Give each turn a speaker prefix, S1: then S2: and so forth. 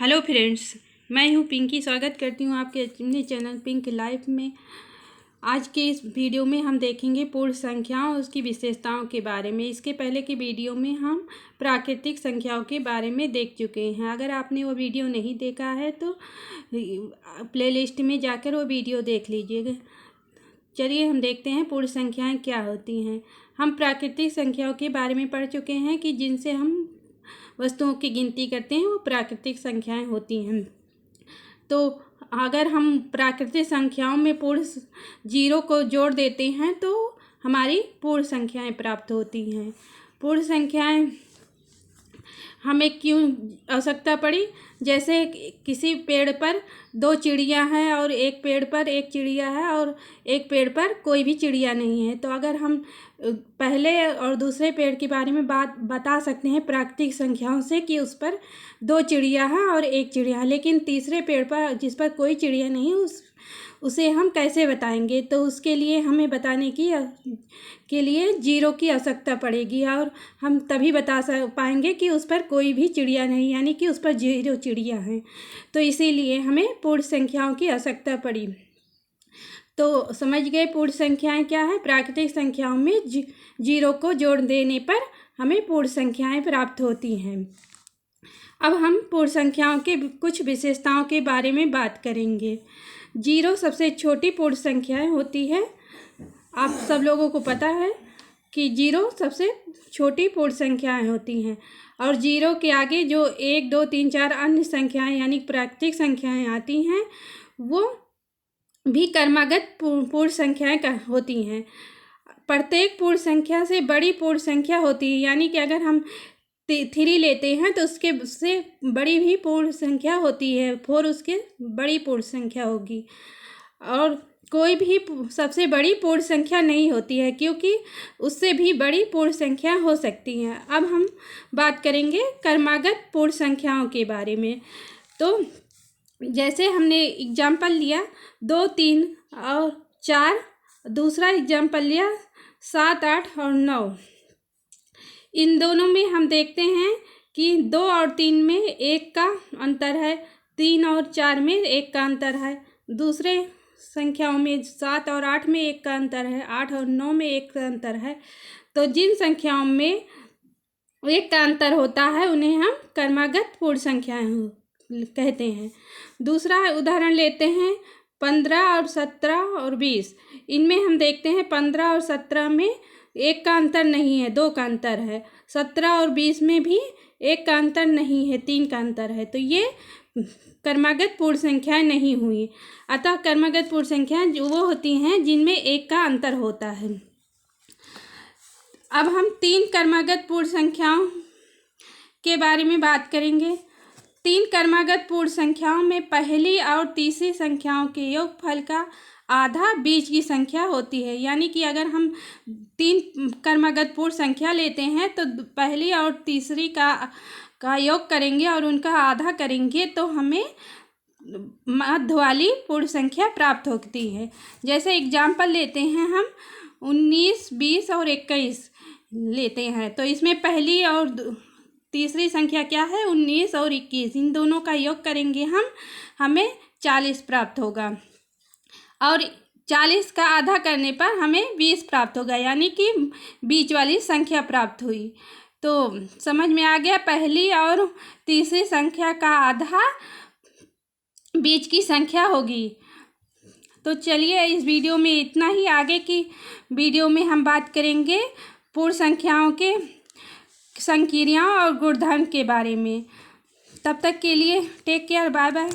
S1: Hello friends, मैं हूँ पिंकी। स्वागत करती हूँ आपके अपने चैनल पिंक लाइफ में। आज के इस वीडियो में हम देखेंगे पूर्ण संख्याओं और उसकी विशेषताओं के बारे में। इसके पहले की वीडियो में हम प्राकृतिक संख्याओं के बारे में देख चुके हैं। अगर आपने वो वीडियो नहीं देखा है तो प्लेलिस्ट में जाकर वो वीडियो देख लीजिएगा। चलिए हम देखते हैं पूर्ण संख्याएँ क्या होती हैं। हम प्राकृतिक संख्याओं के बारे में पढ़ चुके हैं कि जिनसे हम वस्तुओं की गिनती करते हैं वो प्राकृतिक संख्याएं होती हैं। तो अगर हम प्राकृतिक संख्याओं में पूर्ण जीरो को जोड़ देते हैं तो हमारी पूर्ण संख्याएं प्राप्त होती हैं। पूर्ण संख्याएं हमें क्यों आवश्यकता पड़ी? जैसे किसी पेड़ पर दो चिड़िया हैं और एक पेड़ पर एक चिड़िया है और एक पेड़ पर कोई भी चिड़िया नहीं है, तो अगर हम पहले और दूसरे पेड़ के बारे में बात बता सकते हैं प्राकृतिक संख्याओं से कि उस पर दो चिड़िया है और एक चिड़िया है, लेकिन तीसरे पेड़ पर जिस पर कोई चिड़िया नहीं उसे हम कैसे बताएंगे? तो उसके लिए हमें बताने के लिए जीरो की आवश्यकता पड़ेगी और हम तभी बता पाएंगे कि उस पर कोई भी चिड़िया नहीं, यानी कि उस पर जीरो चिड़िया हैं। तो इसीलिए हमें पूर्ण संख्याओं की आवश्यकता पड़ी। तो समझ गए पूर्ण संख्याएं क्या है? प्राकृतिक संख्याओं में जीरो को जोड़ देने पर हमें पूर्ण संख्याएं प्राप्त होती हैं। अब हम पूर्ण संख्याओं के कुछ विशेषताओं के बारे में बात करेंगे। जीरो सबसे छोटी पूर्ण संख्याएं होती है। आप सब लोगों को पता है कि जीरो सबसे छोटी पूर्ण संख्याएं होती हैं और जीरो के आगे जो 1, 2, 3, 4 अन्य संख्याएं यानी प्राकृतिक संख्याएं आती हैं वो भी क्रमागत पूर्ण संख्याएं होती हैं। प्रत्येक पूर्ण संख्या से बड़ी पूर्ण संख्या होती है, यानी कि अगर हम 3 लेते हैं तो उससे बड़ी भी पूर्ण संख्या होती है। 4 उसके बड़ी पूर्ण संख्या होगी और कोई भी सबसे बड़ी पूर्ण संख्या नहीं होती है, क्योंकि उससे भी बड़ी पूर्ण संख्या हो सकती हैं। अब हम बात करेंगे क्रमागत पूर्ण संख्याओं के बारे में। तो जैसे हमने एग्जाम्पल लिया 2, 3 और 4, दूसरा एग्जाम्पल लिया 7, 8 और 9। इन दोनों में हम देखते हैं कि 2 और 3 में 1 का अंतर है, 3 और 4 में 1 का अंतर है। दूसरे संख्याओं में 7 और 8 में 1 का अंतर है, 8 और 9 में 1 का अंतर है। तो जिन संख्याओं में 1 का अंतर होता है उन्हें हम क्रमागत पूर्ण संख्याएं कहते हैं। दूसरा उदाहरण लेते हैं 15 और 17 और 20। इनमें हम देखते हैं 15 और 17 में 1 का अंतर नहीं है, 2 का अंतर है। 17 और 20 में भी 1 का अंतर नहीं है, 3 का अंतर है। तो ये क्रमागत पूर्ण संख्याएं नहीं हुई। अतः क्रमागत पूर्ण संख्याएं जो वो होती हैं जिनमें 1 का अंतर होता है। अब हम 3 क्रमागत पूर्ण संख्याओं के बारे में बात करेंगे। 3 क्रमागत पूर्ण संख्याओं में पहली और तीसरी संख्याओं के योगफल का आधा बीच की संख्या होती है, यानी कि अगर हम 3 क्रमागत पूर्ण संख्या लेते हैं तो पहली और तीसरी का योग करेंगे और उनका आधा करेंगे तो हमें मध्य वाली पूर्ण संख्या प्राप्त होती है। जैसे एग्जाम्पल लेते हैं हम 19, 20 और 21 लेते हैं, तो इसमें पहली और तीसरी संख्या क्या है? 19 और 21। इन दोनों का योग करेंगे हमें 40 प्राप्त होगा और 40 का आधा करने पर हमें 20 प्राप्त होगा, यानी कि बीच वाली संख्या प्राप्त हुई। तो समझ में आ गया, पहली और तीसरी संख्या का आधा बीच की संख्या होगी। तो चलिए इस वीडियो में इतना ही। आगे की वीडियो में हम बात करेंगे पूर्ण संख्याओं के संक्रियाओं और गुणधर्म के बारे में। तब तक के लिए टेक केयर, बाय बाय।